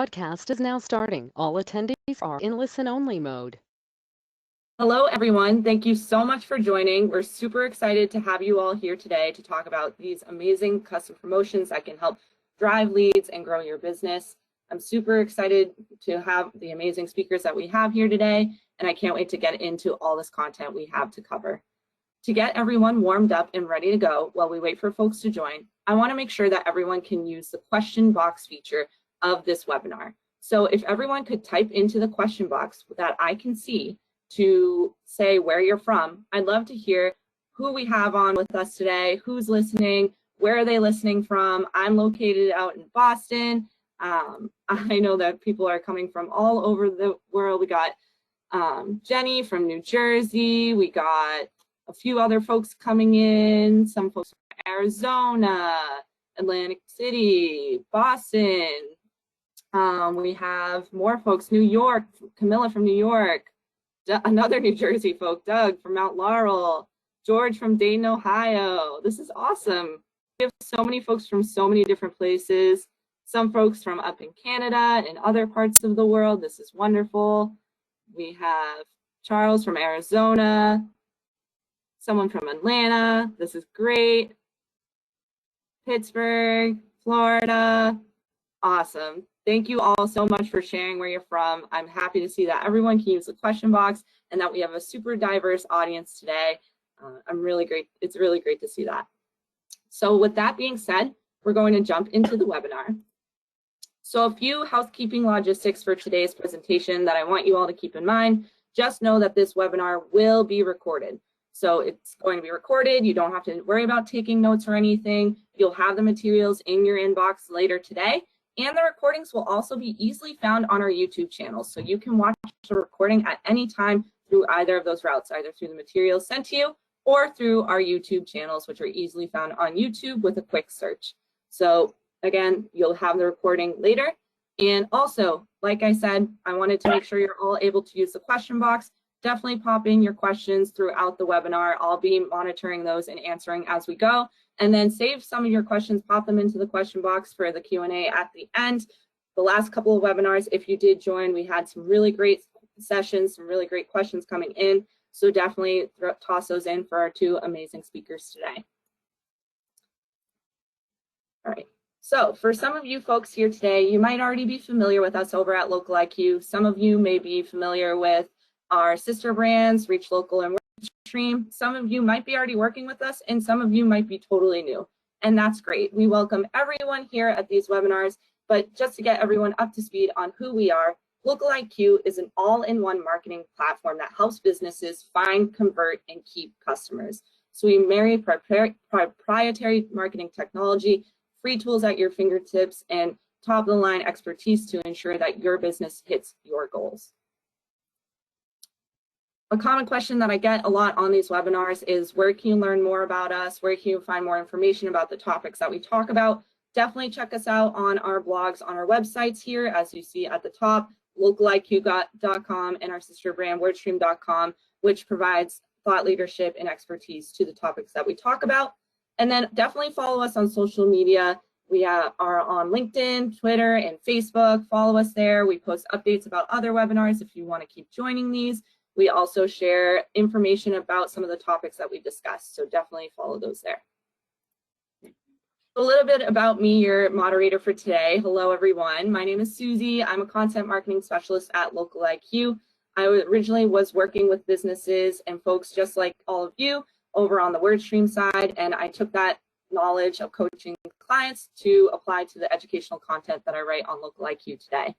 Podcast is now starting. All attendees are in listen-only mode. Hello, everyone. Thank you so much for joining. We're super excited to have you all here today to talk about these amazing custom promotions that can help drive leads and grow your business. I'm super excited to have the amazing speakers that we have here today, and I can't wait to get into all this content we have to cover. To get everyone warmed up and ready to go while we wait for folks to join, I want to make sure that everyone can use the question box feature of this webinar. So if everyone could type into the question box that I can see to say where you're from, I'd love to hear who we have on with us today, who's listening, where are they listening from. I'm located out in Boston. I know that people are coming from all over the world. We got Jenny from New Jersey. We got a few other folks coming in, some folks from Arizona, Atlantic City, Boston. We have more folks, New York, Camilla from New York, another New Jersey folk, Doug from Mount Laurel, George from Dayton, Ohio. This is awesome. We have so many folks from so many different places, some folks from up in Canada and other parts of the world. This is wonderful. We have Charles from Arizona, someone from Atlanta. This is great. Pittsburgh, Florida. Awesome. Thank you all so much for sharing where you're from. I'm happy to see that everyone can use the question box and that we have a super diverse audience today. It's really great to see that. So with that being said, we're going to jump into the webinar. So a few housekeeping logistics for today's presentation that I want you all to keep in mind. Just know that this webinar will be recorded. So it's going to be recorded. You don't have to worry about taking notes or anything. You'll have the materials in your inbox later today. And the recordings will also be easily found on our YouTube channel. So you can watch the recording at any time through either of those routes, either through the materials sent to you or through our YouTube channels, which are easily found on YouTube with a quick search. So again, you'll have the recording later. And also, like I said, I wanted to make sure you're all able to use the question box. Definitely pop in your questions throughout the webinar. I'll be monitoring those and answering as we go. And then save some of your questions, pop them into the question box for the Q&A at the end. The last couple of webinars, if you did join, we had some really great sessions, some really great questions coming in. So definitely toss those in for our two amazing speakers today. All right. So for some of you folks here today, you might already be familiar with us over at LOCALIQ. Some of you may be familiar with our sister brands, Reach Local and WordStream. Some of you might be already working with us, and some of you might be totally new. And that's great. We welcome everyone here at these webinars, but just to get everyone up to speed on who we are, LOCALIQ is an all-in-one marketing platform that helps businesses find, convert, and keep customers. So we marry proprietary marketing technology, free tools at your fingertips, and top-of-the-line expertise to ensure that your business hits your goals. A common question that I get a lot on these webinars is, where can you learn more about us? Where can you find more information about the topics that we talk about? Definitely check us out on our blogs, on our websites here, as you see at the top, localiq.com and our sister brand, wordstream.com, which provides thought leadership and expertise to the topics that we talk about. And then definitely follow us on social media. We are on LinkedIn, Twitter, and Facebook. Follow us there. We post updates about other webinars if you want to keep joining these. We also share information about some of the topics that we discussed, so definitely follow those there. A little bit about me, your moderator for today. Hello, everyone. My name is Susie. I'm a content marketing specialist at LOCALIQ. I originally was working with businesses and folks just like all of you over on the WordStream side, and I took that knowledge of coaching clients to apply to the educational content that I write on LOCALIQ today.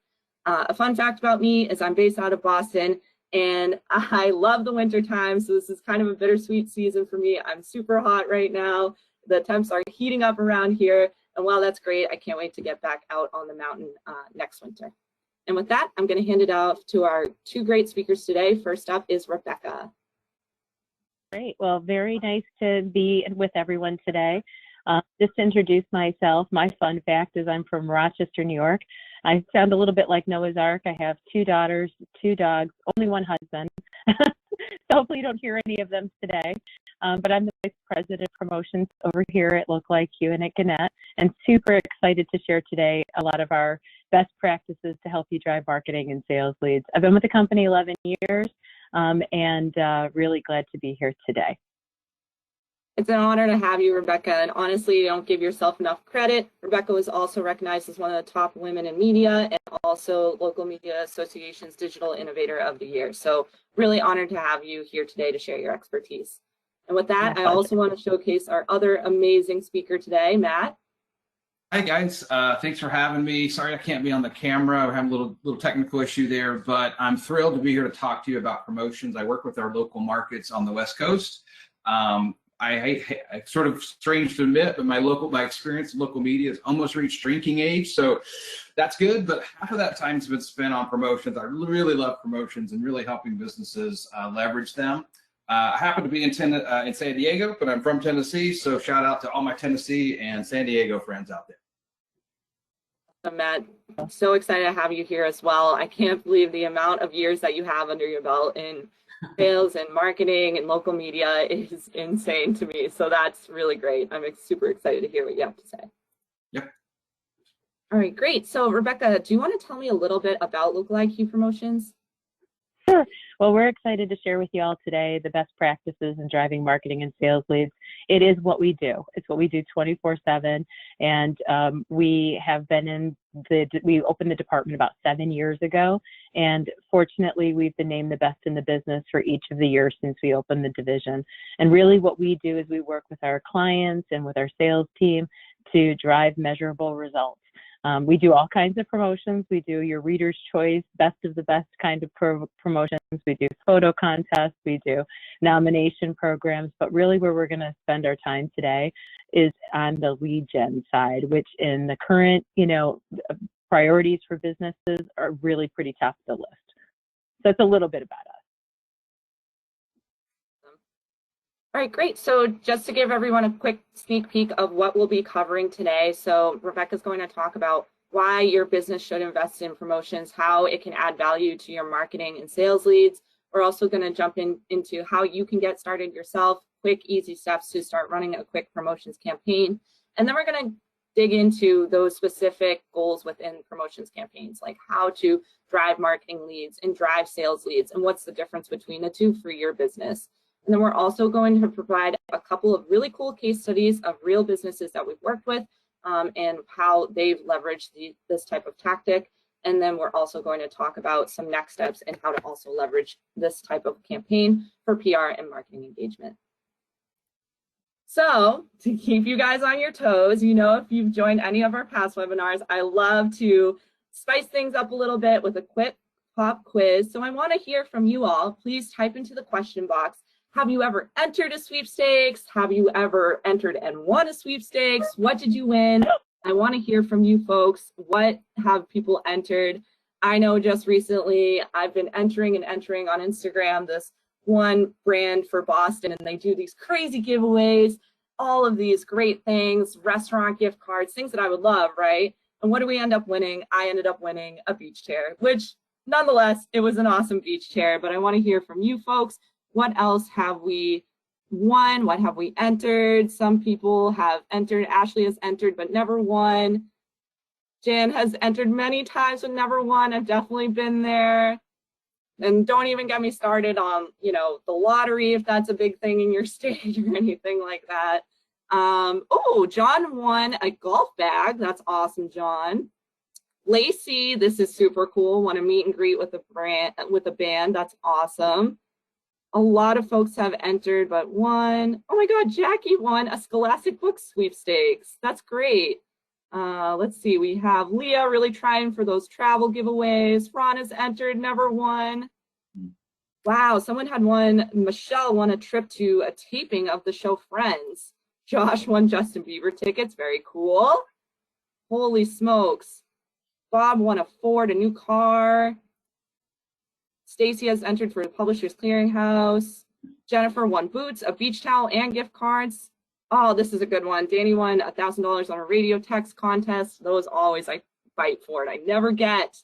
A fun fact about me is I'm based out of Boston, and I love the winter time, so this is kind of a bittersweet season for me. I'm super hot right now. The temps are heating up around here, and while that's great, I can't wait to get back out on the mountain next winter. And with that, I'm going to hand it off to our two great speakers today. First up is Rebecca. Great. Well, very nice to be with everyone today. Just to introduce myself, my fun fact is I'm from Rochester, New York. I sound a little bit like Noah's Ark. I have 2 daughters, 2 dogs, only 1 husband. So hopefully you don't hear any of them today. but I'm the Vice President of Promotions over here at LOCALIQ and at Gannett, and super excited to share today a lot of our best practices to help you drive marketing and sales leads. I've been with the company 11 years and really glad to be here today. It's an honor to have you, Rebecca, and honestly, you don't give yourself enough credit. Rebecca was also recognized as one of the top women in media and also Local Media Association's Digital Innovator of the Year. So really honored to have you here today to share your expertise. And with that, I also want to showcase our other amazing speaker today, Matt. Hi guys, thanks for having me. Sorry I can't be on the camera. We're having a little technical issue there, but I'm thrilled to be here to talk to you about promotions. I work with our local markets on the West Coast. I sort of strange to admit, but my experience in local media has almost reached drinking age, so that's good. But half of that time's been spent on promotions. I really love promotions and really helping businesses leverage them. I happen to be in San Diego, but I'm from Tennessee, so shout out to all my Tennessee and San Diego friends out there. Matt, I'm so excited to have you here as well. I can't believe the amount of years that you have under your belt in sales and marketing and local media is insane to me. So that's really great. I'm super excited to hear what you have to say. Yep. All right, great. So Rebecca, do you want to tell me a little bit about LOCALIQ promotions? Sure. Well, we're excited to share with you all today the best practices in driving marketing and sales leads. It is what we do. It's what we do 24/7. And we have been we opened the department about 7 years ago. And fortunately, we've been named the best in the business for each of the years since we opened the division. And really what we do is we work with our clients and with our sales team to drive measurable results. We do all kinds of promotions. We do your reader's choice, best of the best kind of promotions. We do photo contests. We do nomination programs. But really where we're going to spend our time today is on the lead gen side, which in the current, priorities for businesses are really pretty tough to list. So that's a little bit about us. All right, great. So just to give everyone a quick sneak peek of what we'll be covering today. So Rebecca's going to talk about why your business should invest in promotions, how it can add value to your marketing and sales leads. We're also going to jump into how you can get started yourself, quick, easy steps to start running a quick promotions campaign. And then we're going to dig into those specific goals within promotions campaigns, like how to drive marketing leads and drive sales leads, and what's the difference between the two for your business. And then we're also going to provide a couple of really cool case studies of real businesses that we've worked with and how they've leveraged this type of tactic. And then we're also going to talk about some next steps and how to also leverage this type of campaign for PR and marketing engagement. So to keep you guys on your toes, if you've joined any of our past webinars, I love to spice things up a little bit with a quick pop quiz. So I want to hear from you all. Please type into the question box. Have you ever entered a sweepstakes? Have you ever entered and won a sweepstakes? What did you win? I want to hear from you folks. What have people entered? I know just recently I've been entering on Instagram this one brand for Boston, and they do these crazy giveaways, all of these great things, restaurant gift cards, things that I would love, right? And what do we end up winning? I ended up winning a beach chair, which nonetheless, it was an awesome beach chair, but I want to hear from you folks. What else have we won? What have we entered? Some people have entered. Ashley has entered but never won. Jan has entered many times but never won. I've definitely been there. And don't even get me started on, the lottery, if that's a big thing in your state or anything like that. Oh, John won a golf bag. That's awesome, John. Lacey, this is super cool. Want to meet and greet with a band. That's awesome. A lot of folks have entered but won. Oh my God, Jackie won a Scholastic book sweepstakes. That's great. Let's see, we have Leah really trying for those travel giveaways. Ron has entered, never won. Wow, someone had won. Michelle won a trip to a taping of the show Friends. Josh won Justin Bieber tickets, very cool. Holy smokes. Bob won a Ford, a new car. Stacy has entered for the Publishers Clearinghouse. Jennifer won boots, a beach towel, and gift cards. Oh, this is a good one. Danny won $1,000 on a radio text contest. Those always, I fight for it. I never get.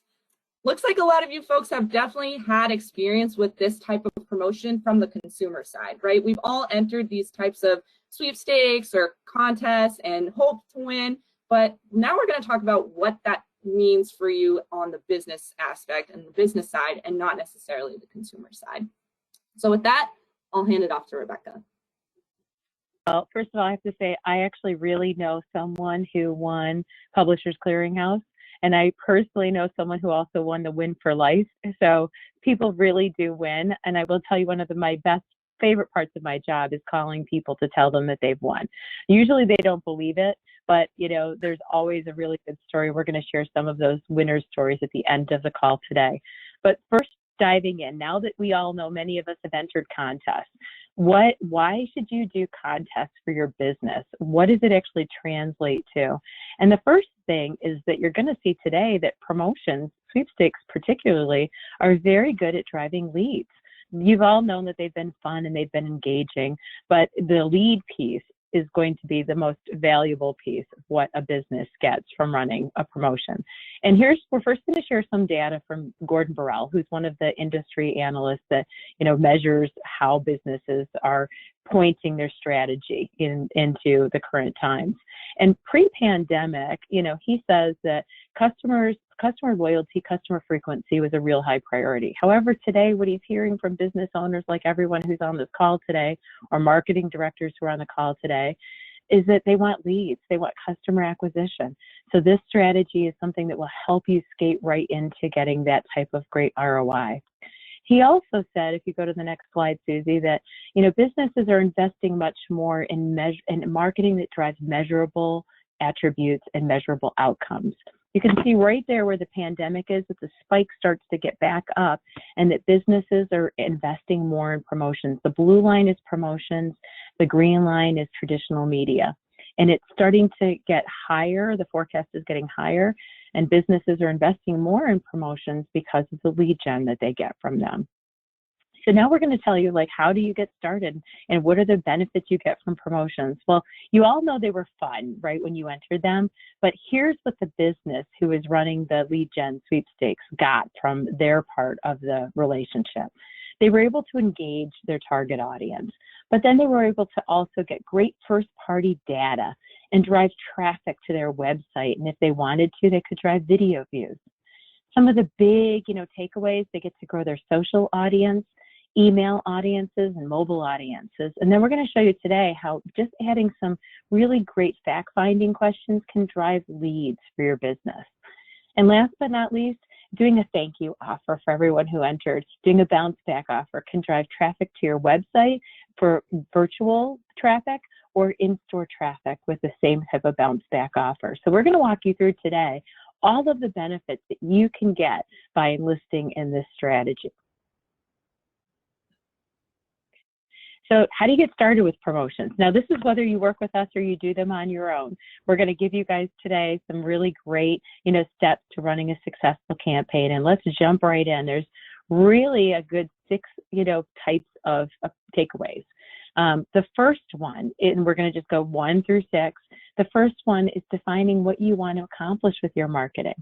Looks like a lot of you folks have definitely had experience with this type of promotion from the consumer side, right? We've all entered these types of sweepstakes or contests and hoped to win, but now we're going to talk about what that means for you on the business aspect and the business side, and not necessarily the consumer side. So with that, I'll hand it off to Rebecca. Well, first of all, I have to say, I actually really know someone who won Publishers Clearinghouse, and I personally know someone who also won the Win for Life. So people really do win. And I will tell you, one of my best favorite parts of my job is calling people to tell them that they've won. Usually they don't believe it, but you know, there's always a really good story. We're going to share some of those winner stories at the end of the call today. But first, diving in, now that we all know many of us have entered contests, why should you do contests for your business? What does it actually translate to? And the first thing is that you're going to see today that promotions, sweepstakes particularly, are very good at driving leads. You've all known that they've been fun and they've been engaging, but the lead piece is going to be the most valuable piece of what a business gets from running a promotion. And we're first going to share some data from Gordon Burrell, who's one of the industry analysts that, you know, measures how businesses are pointing their strategy into the current times. And pre-pandemic, you know, he says that customer loyalty, customer frequency was a real high priority. However, today, what he's hearing from business owners like everyone who's on this call today, or marketing directors who are on the call today, is that they want leads, they want customer acquisition. So this strategy is something that will help you skate right into getting that type of great ROI. He also said, if you go to the next slide, Susie, that, you know, businesses are investing much more in marketing that drives measurable attributes and measurable outcomes. You can see right there where the pandemic is, that the spike starts to get back up and that businesses are investing more in promotions. The blue line is promotions, the green line is traditional media. And it's starting to get higher, the forecast is getting higher, and businesses are investing more in promotions because of the lead gen that they get from them. So now we're going to tell you, like, how do you get started and what are the benefits you get from promotions? Well, you all know they were fun, right, when you entered them, but here's what the business who is running the lead gen sweepstakes got from their part of the relationship. They were able to engage their target audience, but then they were able to also get great first-party data and drive traffic to their website. And if they wanted to, they could drive video views. Some of the big, you know, takeaways, they get to grow their social audience, email audiences, and mobile audiences. And then we're going to show you today how just adding some really great fact-finding questions can drive leads for your business. And last but not least, doing a thank you offer for everyone who entered, doing a bounce back offer can drive traffic to your website for virtual traffic or in-store traffic with the same type of bounce back offer. So we're going to walk you through today all of the benefits that you can get by enlisting in this strategy. So how do you get started with promotions? Now, this is whether you work with us or you do them on your own. We're going to give you guys today some really great, you know, steps to running a successful campaign. And let's jump right in. There's really a good 6, you know, types of takeaways. The first one, and we're going to just go 1 through 6. The first one is defining what you want to accomplish with your marketing,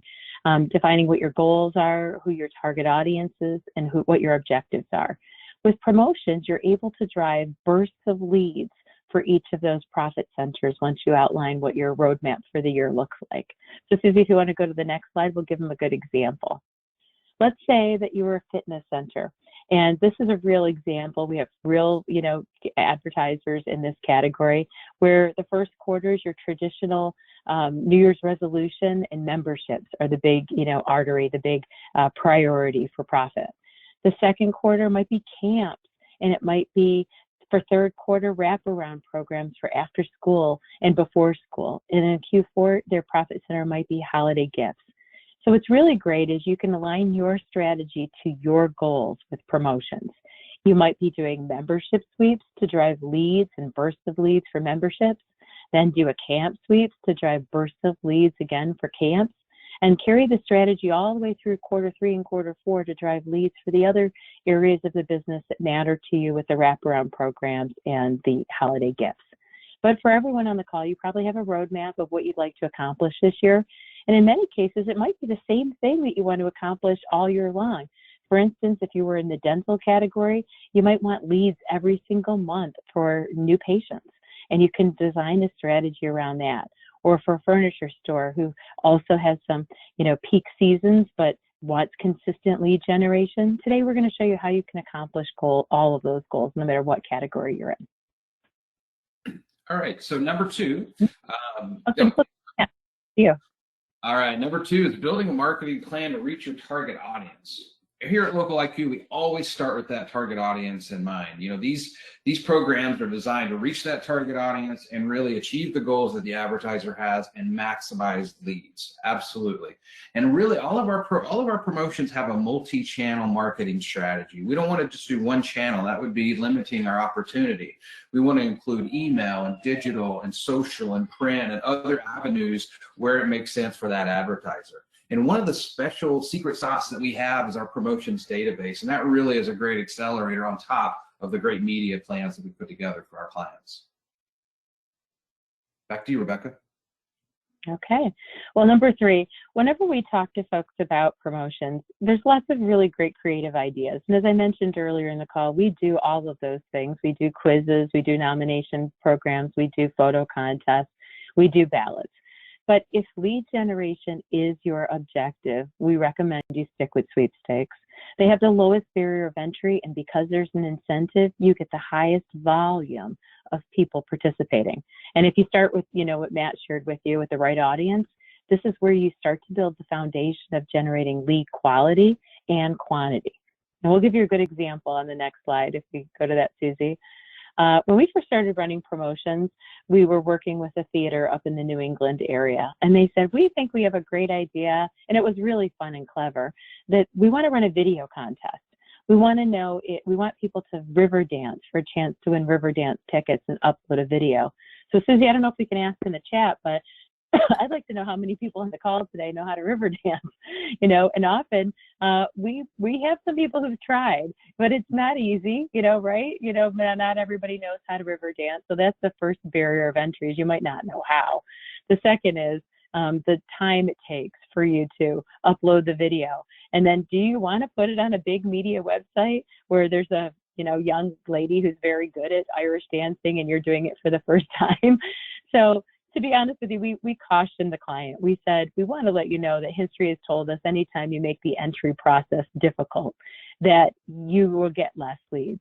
defining what your goals are, who your target audience is, and what your objectives are. With promotions, you're able to drive bursts of leads for each of those profit centers once you outline what your roadmap for the year looks like. So Susie, if you want to go to the next slide, we'll give them a good example. Let's say that you're a fitness center, and this is a real example. We have real, you know, advertisers in this category where the first quarter is your traditional New Year's resolution and memberships are the big, you know, artery, the big priority for profit. The second quarter might be camps, and it might be for third quarter wraparound programs for after school and before school. And in Q4, their profit center might be holiday gifts. So what's really great is you can align your strategy to your goals with promotions. You might be doing membership sweeps to drive leads and bursts of leads for memberships, then do a camp sweeps to drive bursts of leads again for camps, and carry the strategy all the way through quarter 3 and quarter 4 to drive leads for the other areas of the business that matter to you with the wraparound programs and the holiday gifts. But for everyone on the call, you probably have a roadmap of what you'd like to accomplish this year. And in many cases, it might be the same thing that you want to accomplish all year long. For instance, if you were in the dental category, you might want leads every single month for new patients, and you can design a strategy around that. Or for a furniture store who also has some, peak seasons, but wants consistent lead generation. Today, we're going to show you how you can accomplish all of those goals, no matter what category you're in. All right, so number two. Yeah. All right, number two is building a marketing plan to reach your target audience. Here at LOCALIQ, we always start with that target audience in mind. These programs are designed to reach that target audience and really achieve the goals that the advertiser has and maximize leads. Absolutely. And really, all of our promotions have a multi-channel marketing strategy. We don't want to just do one channel. That would be limiting our opportunity. We want to include email and digital and social and print and other avenues where it makes sense for that advertiser. And one of the special secret sauce that we have is our promotions database, and that really is a great accelerator on top of the great media plans that we put together for our clients. Back to you, Rebecca. Okay. Well, number three, whenever we talk to folks about promotions, there's lots of really great creative ideas. And as I mentioned earlier in the call, we do all of those things. We do quizzes, we do nomination programs, we do photo contests, we do ballots. But if lead generation is your objective, we recommend you stick with sweepstakes. They have the lowest barrier of entry, and because there's an incentive, you get the highest volume of people participating. And if you start with, what Matt shared with you with the right audience, this is where you start to build the foundation of generating lead quality and quantity. And we'll give you a good example on the next slide if we go to that, Susie. When we first started running promotions, we were working with a theater up in the New England area, and they said, we think we have a great idea, and it was really fun and clever, that we want to run a video contest. We want to know, we want people to river dance for a chance to win river dance tickets and upload a video. So Susie, I don't know if we can ask in the chat, but I'd like to know how many people on the call today know how to river dance, and often we have some people who've tried, but it's not easy, right? Not everybody knows how to river dance. So that's the first barrier of entry, is you might not know how. The second is the time it takes for you to upload the video. And then do you want to put it on a big media website where there's a young lady who's very good at Irish dancing and you're doing it for the first time? So to be honest with you, we cautioned the client. We said, we want to let you know that history has told us anytime you make the entry process difficult, that you will get less leads.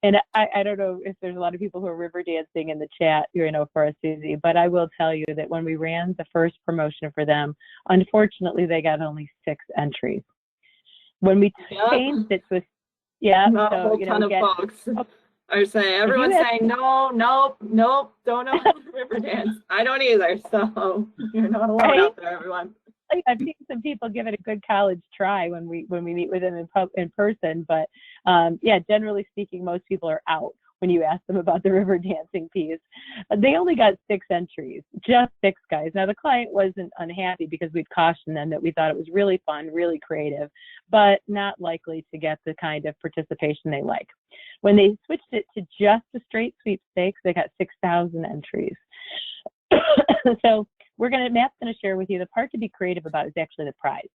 And I don't know if there's a lot of people who are river dancing in the chat, for us, Susie, but I will tell you that when we ran the first promotion for them, unfortunately, they got only 6 entries. When we changed it to not a whole ton of folks. I was saying, everyone's saying, nope, don't know how to river dance. I don't either, so you're not alone out there, everyone. I've seen some people give it a good college try when we meet with them in person, but generally speaking, most people are out when you ask them about the river dancing piece. They only got 6 entries, just 6 guys. Now the client wasn't unhappy because we'd cautioned them that we thought it was really fun, really creative, but not likely to get the kind of participation they like. When they switched it to just a straight sweepstakes, they got 6,000 entries. So Matt's gonna share with you the part to be creative about is actually the prize.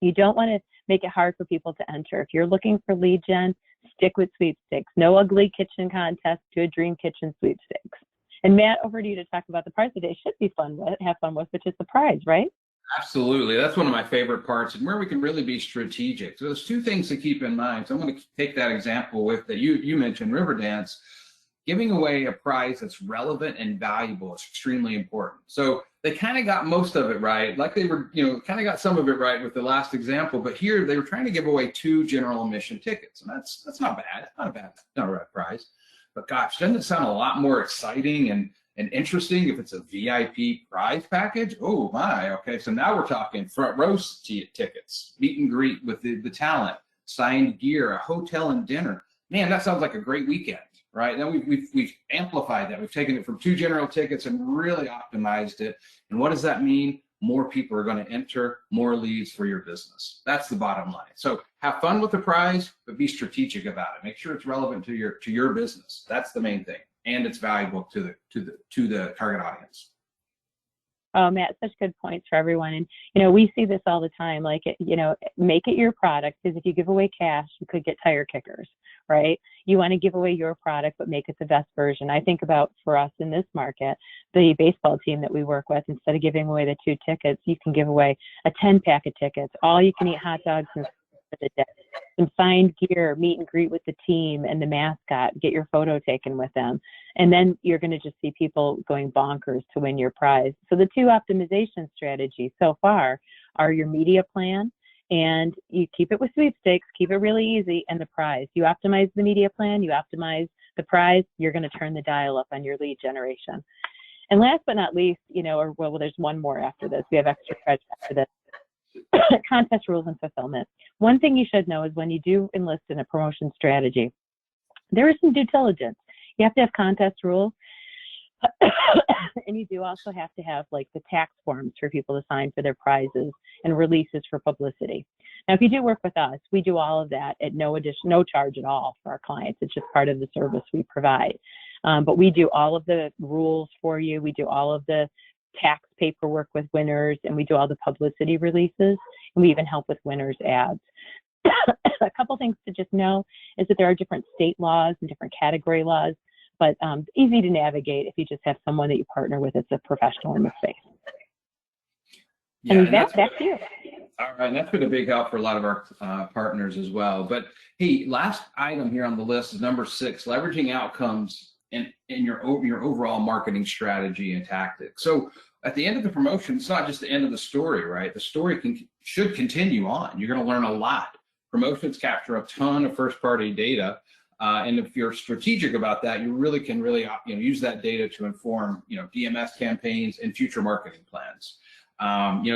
You don't want to make it hard for people to enter. If you're looking for lead gen, stick with sweepstakes. No ugly kitchen contest, to a dream kitchen sweepstakes. And Matt, over to you to talk about the prize that they should be have fun with, which is the prize, right? Absolutely. That's one of my favorite parts, and where we can really be strategic. So there's 2 things to keep in mind. So I'm going to take that example with that you mentioned, river dance. Giving away a prize that's relevant and valuable is extremely important. So they kind of got most of it right, like they were, kind of got some of it right with the last example, but here they were trying to give away 2 general admission tickets, and that's not bad. Not a bad prize. But gosh, doesn't it sound a lot more exciting and interesting if it's a VIP prize package? Oh my, okay, so now we're talking front row tickets, meet and greet with the talent, signed gear, a hotel and dinner. Man, that sounds like a great weekend. Right now, we've amplified that. We've taken it from 2 general tickets and really optimized it. And what does that mean? More people are going to enter, more leads for your business. That's the bottom line. So have fun with the prize, but be strategic about it. Make sure it's relevant to your business. That's the main thing, and it's valuable to the target audience. Oh, Matt, such good points for everyone. And, we see this all the time, like, make it your product, because if you give away cash, you could get tire kickers, right? You want to give away your product, but make it the best version. I think about, for us in this market, the baseball team that we work with, instead of giving away the 2 tickets, you can give away a 10-pack of tickets, all you can eat hot dogs and for the day, some signed gear, meet and greet with the team and the mascot, get your photo taken with them. And then you're going to just see people going bonkers to win your prize. So the 2 optimization strategies so far are your media plan, and you keep it with sweepstakes, keep it really easy, and the prize. You optimize the media plan, you optimize the prize, you're going to turn the dial up on your lead generation. And last but not least, there's one more after this. We have extra credit after this. Contest rules and fulfillment. One thing you should know is when you do enlist in a promotion strategy, there is some due diligence. You have to have contest rules, and you do also have to have like the tax forms for people to sign for their prizes and releases for publicity. Now, if you do work with us, we do all of that at no charge at all for our clients. It's just part of the service we provide. But we do all of the rules for you. We do all of the tax paperwork with winners, and we do all the publicity releases, and we even help with winners ads. A couple things to just know is that there are different state laws and different category laws, but easy to navigate if you just have someone that you partner with that's a professional in the space. Yeah, and back to you. All right, and that's been a big help for a lot of our partners as well. But hey, last item here on the list is number 6, leveraging outcomes in your overall marketing strategy and tactics. So at the end of the promotion, it's not just the end of the story, right? The story should continue on. You're going to learn a lot. Promotions capture a ton of first-party data, and if you're strategic about that, you really can use that data to inform DMS campaigns and future marketing plans.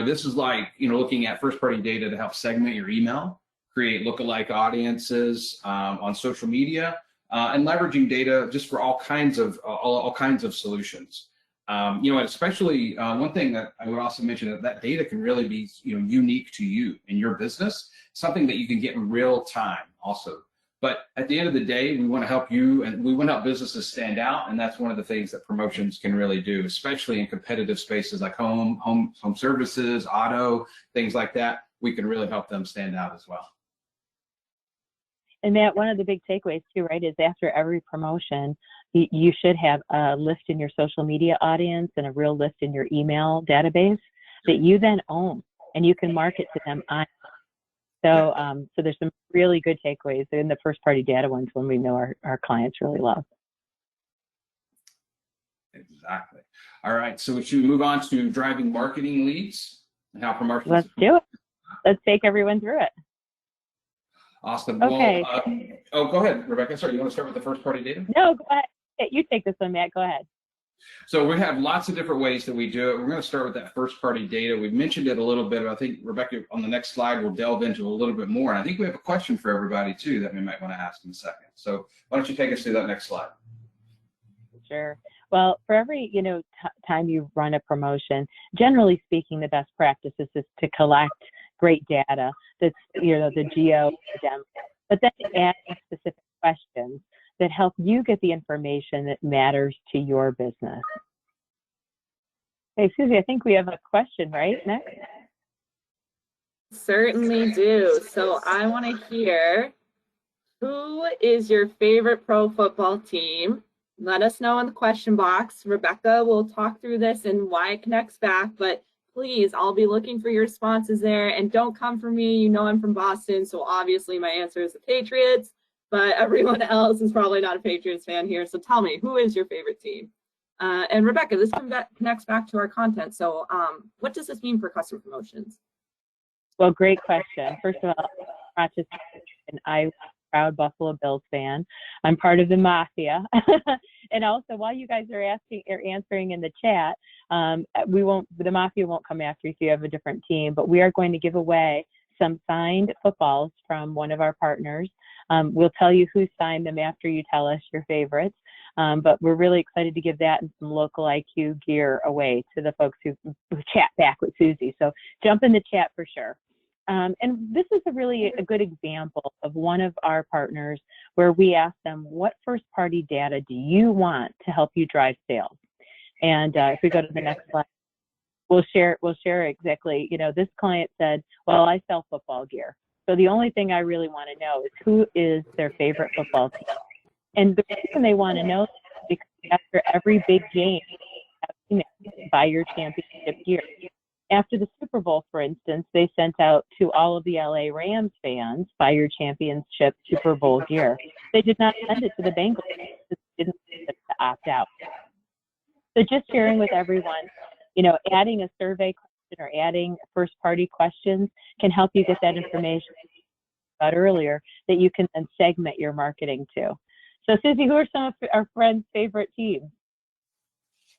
This is like looking at first-party data to help segment your email, create lookalike audiences on social media, and leveraging data just for all kinds of solutions. And especially one thing that I would also mention that data can really be unique to you in your business, something that you can get in real time also. But at the end of the day, we want to help you and we want to help businesses stand out, and that's one of the things that promotions can really do, especially in competitive spaces like home services, auto, things like that. We can really help them stand out as well. And Matt, one of the big takeaways too, right, is after every promotion, you should have a list in your social media audience and a real list in your email database that you then own, and you can market to them on. So, so there's some really good takeaways in the first-party data ones when we know our clients really love. Exactly. All right. So we should move on to driving marketing leads and how promotions. Let's do it. Let's take everyone through it. Awesome. Okay. Well, go ahead, Rebecca. Sorry, you want to start with the first-party data? No, go ahead. You take this one, Matt. Go ahead. So we have lots of different ways that we do it. We're going to start with that first-party data. We've mentioned it a little bit, but I think Rebecca, on the next slide, will delve into a little bit more. And I think we have a question for everybody, too, that we might want to ask in a second. So why don't you take us through that next slide? Sure. Well, for every time you run a promotion, generally speaking, the best practice is to collect great data that's the geo, the demo, but then to add specific questions that help you get the information that matters to your business. Hey, Susie, I think we have a question, right, next? Certainly do. So I want to hear, who is your favorite pro football team? Let us know in the question box. Rebecca will talk through this and why it connects back, but please, I'll be looking for your responses there. And don't come for me. I'm from Boston, so obviously my answer is the Patriots, but everyone else is probably not a Patriots fan here. So tell me, who is your favorite team? And Rebecca, this connects back to our content. So what does this mean for customer promotions? Well, great question. First of all, Rochester, and I'm a proud Buffalo Bills fan. I'm part of the mafia. And also, while you guys are answering in the chat, the mafia won't come after you if you have a different team, but we are going to give away some signed footballs from one of our partners. We'll tell you who signed them after you tell us your favorites. But we're really excited to give that and some LOCALIQ gear away to the folks who chat back with Susie. So jump in the chat for sure. And this is a good example of one of our partners where we ask them, what first-party data do you want to help you drive sales? And if we go to the next slide, we'll share exactly. You know, this client said, well, I sell football gear. So the only thing I really want to know is who is their favorite football team. And the reason they want to know is because after every big game, you have to buy your championship gear. After the Super Bowl, for instance, they sent out to all of the LA Rams fans, buy your championship Super Bowl gear. They did not send it to the Bengals. They didn't want them to opt out. So just sharing with everyone, you know, adding a survey question or adding first-party questions can help you get that information about earlier that you can then segment your marketing to. So Susie, who are some of our friends' favorite teams?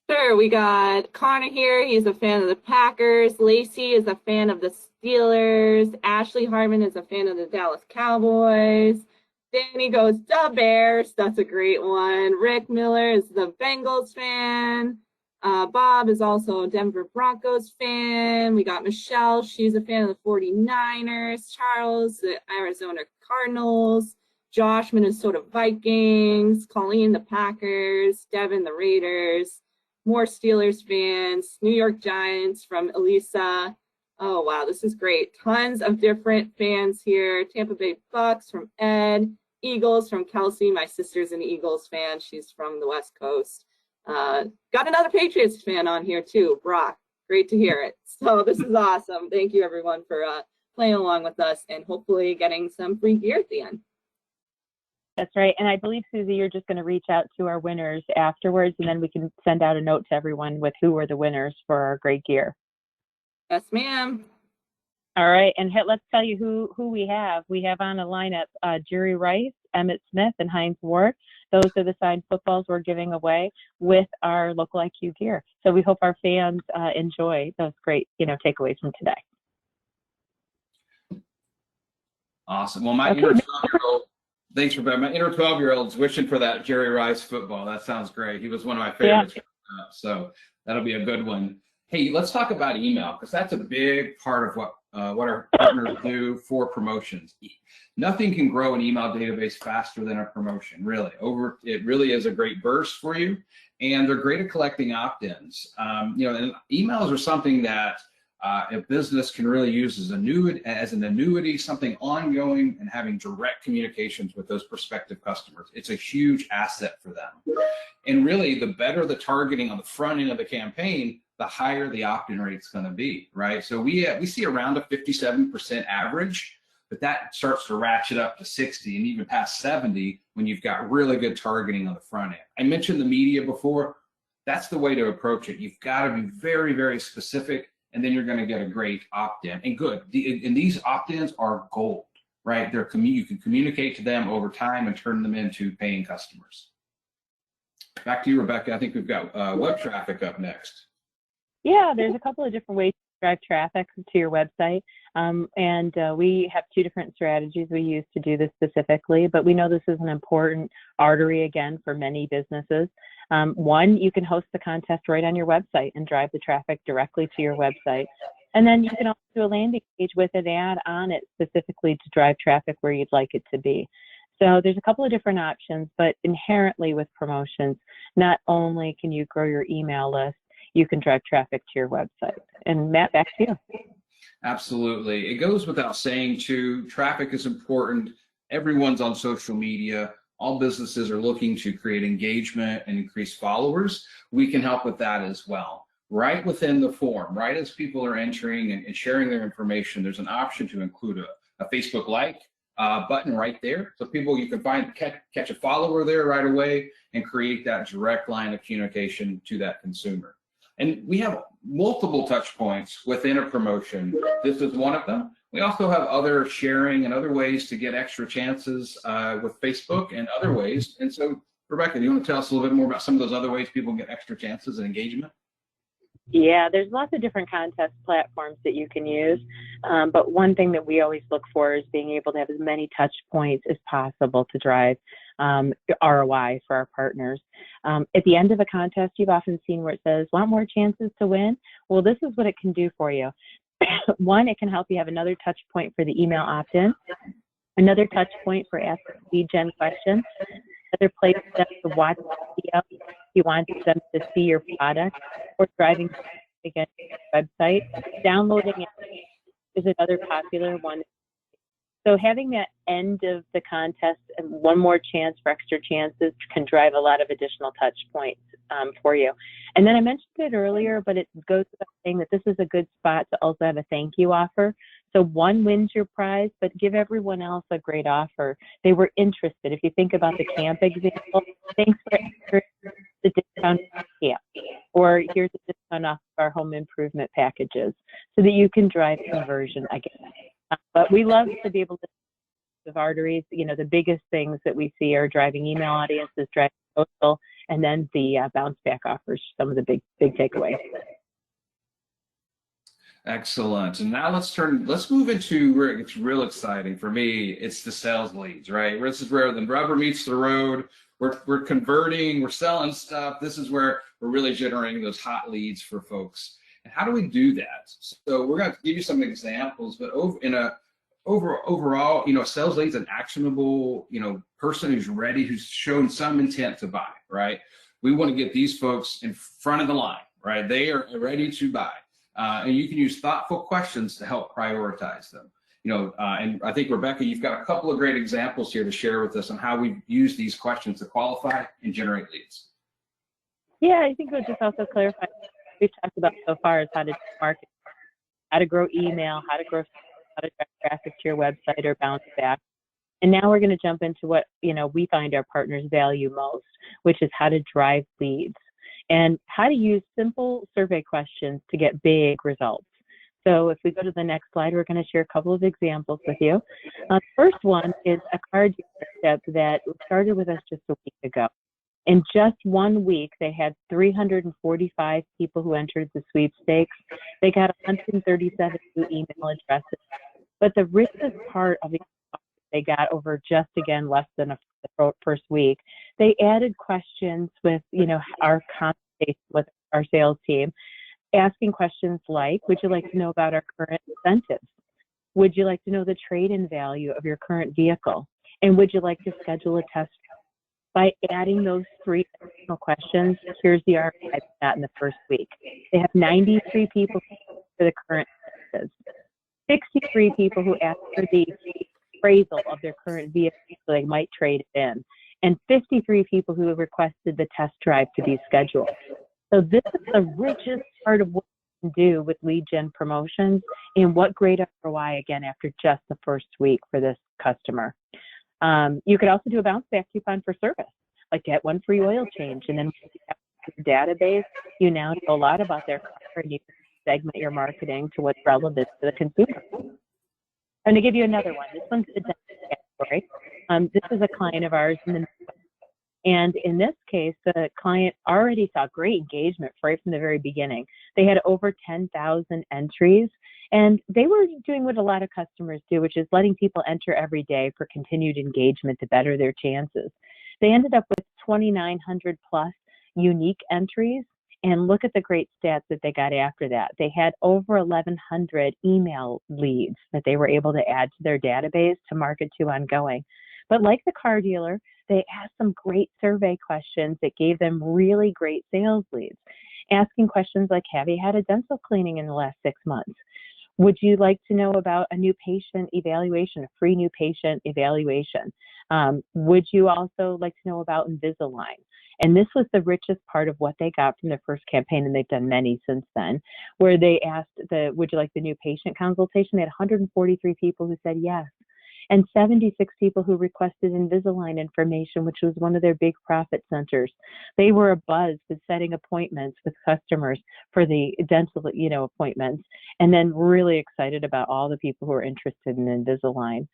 Sure, we got Connor here. He's a fan of the Packers. Lacey is a fan of the Steelers. Ashley Harmon is a fan of the Dallas Cowboys. Danny goes, the Bears. That's a great one. Rick Miller is the Bengals fan. Bob is also a Denver Broncos fan. We got Michelle. She's a fan of the 49ers. Charles, the Arizona Cardinals. Josh, Minnesota Vikings. Colleen, the Packers. Devin, the Raiders. More Steelers fans. New York Giants from Elisa. Oh, wow, this is great. Tons of different fans here. Tampa Bay Bucks from Ed. Eagles from Kelsey. My sister's an Eagles fan. She's from the West Coast. Got another Patriots fan on here too, Brock. Great to hear it. So this is awesome. Thank you everyone for playing along with us and hopefully getting some free gear at the end. That's right. And I believe, Susie, you're just going to reach out to our winners afterwards, and then we can send out a note to everyone with who are the winners for our great gear. Yes, ma'am. All right. And let's tell you who we have. We have on a lineup Jerry Rice, Emmett Smith, and Heinz Ward. Those are the signed footballs we're giving away with our LOCALIQ gear. So we hope our fans enjoy those great, takeaways from today. Awesome. Well, my inner 12-year-old, thanks for that. My inner 12-year-old's wishing for that Jerry Rice football. That sounds great. He was one of my favorites. Yeah. So that'll be a good one. Hey, let's talk about email, because that's a big part of what our partners do for promotions. Nothing can grow an email database faster than a promotion, really. It really is a great burst for you, and they're great at collecting opt-ins. And emails are something that a business can really use as an annuity, something ongoing, and having direct communications with those prospective customers. It's a huge asset for them. And really, the better the targeting on the front end of the campaign, the higher the opt-in rate's going to be, right? So we see around a 57% average, but that starts to ratchet up to 60 and even past 70 when you've got really good targeting on the front end. I mentioned the media before. That's the way to approach it. You've got to be very, very specific, and then you're going to get a great opt-in. And good. And these opt-ins are gold, right? You can communicate to them over time and turn them into paying customers. Back to you, Rebecca. I think we've got web traffic up next. Yeah, there's a couple of different ways to drive traffic to your website. And we have two different strategies we use to do this specifically, but we know this is an important artery, again, for many businesses. One, you can host the contest right on your website and drive the traffic directly to your website. And then you can also do a landing page with an ad on it specifically to drive traffic where you'd like it to be. So there's a couple of different options, but inherently with promotions, not only can you grow your email list, you can drive traffic to your website. And Matt, back to you. Absolutely. It goes without saying, too, traffic is important. Everyone's on social media. All businesses are looking to create engagement and increase followers. We can help with that as well. Right within the form, right as people are entering and sharing their information, there's an option to include a Facebook like button right there. So you can catch a follower there right away and create that direct line of communication to that consumer. And we have multiple touch points within a promotion. This is one of them. We also have other sharing and other ways to get extra chances with Facebook and other ways. And so, Rebecca, do you want to tell us a little bit more about some of those other ways people get extra chances and engagement? Yeah, there's lots of different contest platforms that you can use. But one thing that we always look for is being able to have as many touch points as possible to drive ROI for our partners. At the end of a contest, you've often seen where it says, want more chances to win? Well, this is what it can do for you. One, it can help you have another touch point for the email opt-in, another touch point for asking lead gen questions, another place for them to watch the video if you want them to see your product, or driving again, website. Downloading it is another popular one. So having that end of the contest and one more chance for extra chances can drive a lot of additional touch points for you. And then I mentioned it earlier, but it goes without saying that this is a good spot to also have a thank you offer. So one wins your prize, but give everyone else a great offer. They were interested. If you think about the camp example, thanks for the discount off camp, or here's a discount off our home improvement packages, so that you can drive conversion again. But we love to be able to have arteries. You know, the biggest things that we see are driving email audiences, driving social, and then the bounce back offers, some of the big takeaways. Excellent. And now let's move into where it gets real exciting. For me, it's the sales leads, right? This is where the rubber meets the road. We're converting, we're selling stuff. This is where we're really generating those hot leads for folks. And how do we do that? So we're going to give you some examples, but overall, you know, a sales lead is an actionable, you know, person who's ready, who's shown some intent to buy, right? We want to get these folks in front of the line, right? They are ready to buy. And you can use thoughtful questions to help prioritize them. You know, and I think, Rebecca, you've got a couple of great examples here to share with us on how we use these questions to qualify and generate leads. Yeah, I think we'll just also clarify what we've talked about so far is how to market, how to grow email, how to drive traffic to your website or bounce back. And now we're going to jump into what, you know, we find our partners value most, which is how to drive leads and how to use simple survey questions to get big results. So if we go to the next slide, we're going to share a couple of examples with you. The first one is a car dealership that started with us just a week ago. In just 1 week, they had 345 people who entered the sweepstakes. They got 137 new email addresses. But the richest part of it, they got over just, again, less than the first week. They added questions with, you know, our conversation with our sales team, asking questions like, would you like to know about our current incentives? Would you like to know the trade-in value of your current vehicle? And would you like to schedule a test? By adding those 3 additional questions, here's the ROI they got in the first week. They have 93 people for the current incentives, 63 people who asked for the appraisal of their current vehicle so they might trade it in, and 53 people who have requested the test drive to be scheduled. So this is the richest part of what we can do with lead gen promotions, and what great ROI, again, after just the first week for this customer. You could also do a bounce back coupon for service, like get 1 free oil change, and then when you have your database, you now know a lot about their car, and you can segment your marketing to what's relevant to the consumer. I'm going to give you another one. This one's the dental category. This is a client of ours in the And in this case, the client already saw great engagement right from the very beginning. They had over 10,000 entries, and they were doing what a lot of customers do, which is letting people enter every day for continued engagement to better their chances. They ended up with 2,900 plus unique entries, and look at the great stats that they got after that. They had over 1,100 email leads that they were able to add to their database to market to ongoing. But like the car dealer, they asked some great survey questions that gave them really great sales leads. Asking questions like, have you had a dental cleaning in the last 6 months? Would you like to know about a new patient evaluation, a free new patient evaluation? Would you also like to know about Invisalign? And this was the richest part of what they got from their first campaign, and they've done many since then, where they asked, would you like the new patient consultation? They had 143 people who said yes, and 76 people who requested Invisalign information, which was one of their big profit centers. They were abuzz with setting appointments with customers for the dental, appointments, and then really excited about all the people who are interested in Invisalign.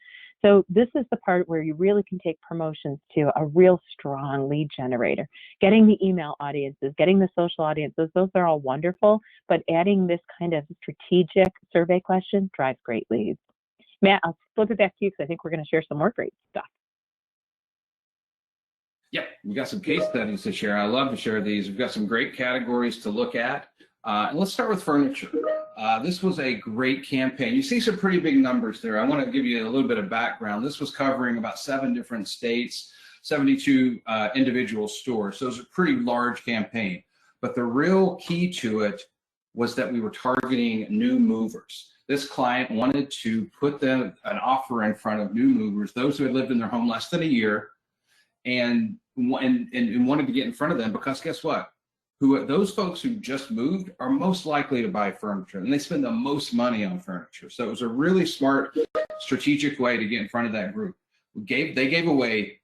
So this is the part where you really can take promotions to a real strong lead generator. Getting the email audiences, getting the social audiences, those are all wonderful, but adding this kind of strategic survey question drives great leads. Matt, I'll flip it back to you because I think we're going to share some more great stuff. Yep, we've got some case studies to share. I love to share these. We've got some great categories to look at. And let's start with furniture. This was a great campaign. You see some pretty big numbers there. I want to give you a little bit of background. This was covering about 7 different states, 72 individual stores. So it was a pretty large campaign. But the real key to it was that we were targeting new movers. This client wanted to put an offer in front of new movers, those who had lived in their home less than a year, and wanted to get in front of them, because guess what? Those folks who just moved are most likely to buy furniture, and they spend the most money on furniture. So it was a really smart, strategic way to get in front of that group. They gave away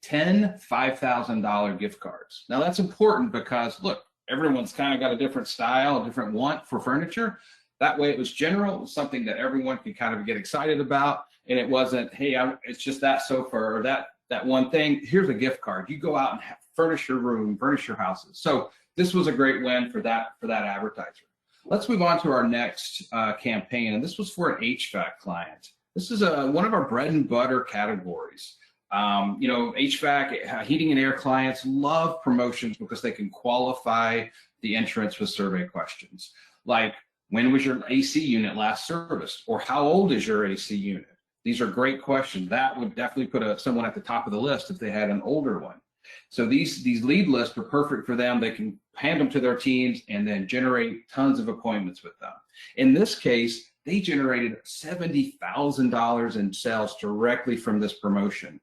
10 $5,000 gift cards. Now that's important because look, everyone's kind of got a different style, a different want for furniture. That way it was general, it was something that everyone could kind of get excited about. And it wasn't, hey, it's just that sofa or that one thing. Here's a gift card. You go out and furnish your room, furnish your houses. So this was a great win for that advertiser. Let's move on to our next campaign. And this was for an HVAC client. This is one of our bread and butter categories. HVAC, heating and air clients love promotions because they can qualify the entrance with survey questions. Like, when was your AC unit last serviced? Or how old is your AC unit? These are great questions. That would definitely put someone at the top of the list if they had an older one. So these lead lists are perfect for them. They can hand them to their teams and then generate tons of appointments with them. In this case, they generated $70,000 in sales directly from this promotion.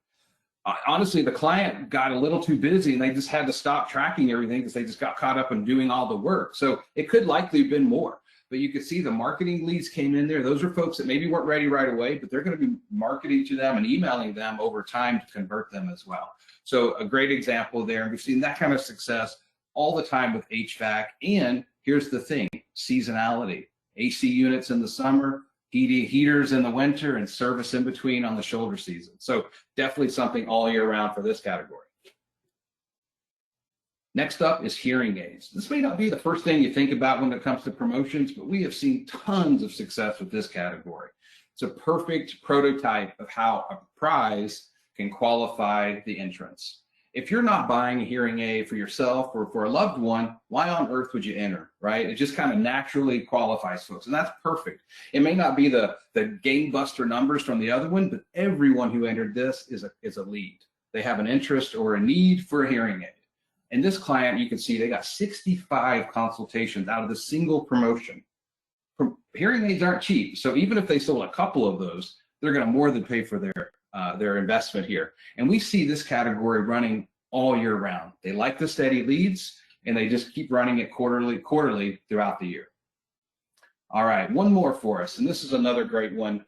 Honestly, the client got a little too busy and they just had to stop tracking everything because they just got caught up in doing all the work. So it could likely have been more, but you could see the marketing leads came in there. Those are folks that maybe weren't ready right away, but they're going to be marketing to them and emailing them over time to convert them as well. So a great example there. We've seen that kind of success all the time with HVAC. And here's the thing, seasonality. AC units in the summer, heaters in the winter, and service in between on the shoulder season. So definitely something all year round for this category. Next up is hearing aids. This may not be the first thing you think about when it comes to promotions, but we have seen tons of success with this category. It's a perfect prototype of how a prize can qualify the entrance. If you're not buying a hearing aid for yourself or for a loved one, why on earth would you enter, right? It just kind of naturally qualifies folks, and that's perfect. It may not be the game buster numbers from the other one, but everyone who entered this is a lead. They have an interest or a need for a hearing aid. And this client, you can see they got 65 consultations out of the single promotion. Hearing aids aren't cheap, so even if they sold a couple of those, they're going to more than pay for their investment here. And we see this category running all year round. They like the steady leads, and they just keep running it quarterly throughout the year. All right, one more for us, and this is another great one,